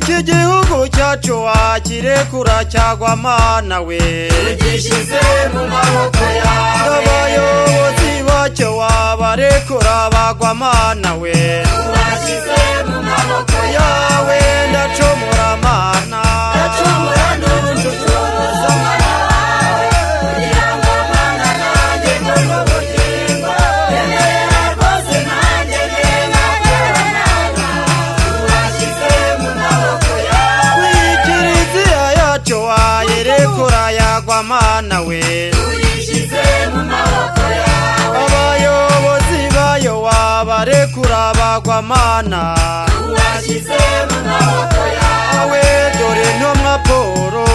iki gihugu cyacu wakirekura cyagwa mana we tugishize mu maboko yawe abayobozi bacyo wabarekura bagwa mana we tubashyize mu maboko yawe ndacumura mana ndacumura n'ubucucuruza mana wawe kugira ngo mana nanjye mbone ubugingo nyemerera rwose nanjye ndengakorera mana tubashyize mu maboko yawe kiliziya yacu wayirekura yagwa mana we tuyishyize mu maboko yawe abayobozi bayo wabarekura bagwa mana tubashyize mu maboko yawe dore intumwa Pawulo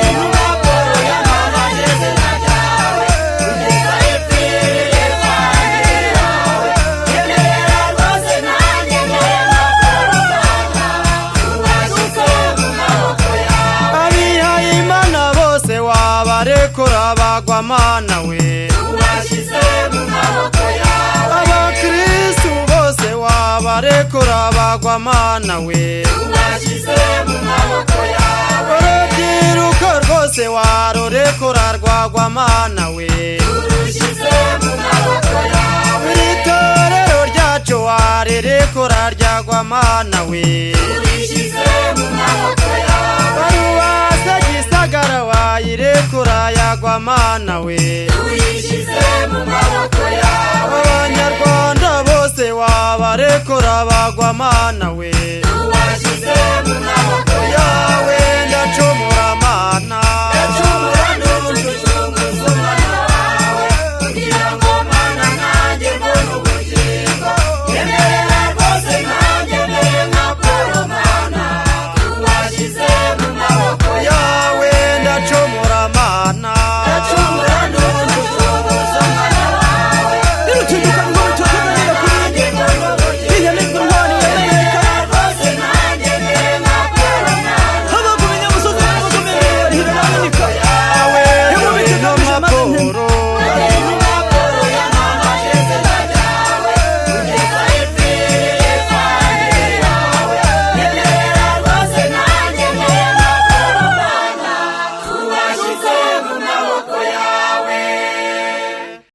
intumwa Pawulo yamamaje izina ryawe kugeza ipfiriye ivanjiri yawe nyemerera rwose nanjye ndenga Pawulo mana tubashyize mu maboko yawe abihaye Imana bose wabarekura bagwa mana we tubashyize mu maboko yawe abakristu bose wabarekura bagwa mana we tubashyize mu maboko yawe urubyiruko rwose warurekura rwagwa mana we turushyize mu maboko yawe iri torero ryacu warirekura ryagwa mana we turishyize mu maboko yawe paruwasi Gisagara wayirekura yagwa mana we tuyishyize mu maboko yawe abanyarwanda bose wabarekura bagwa mana we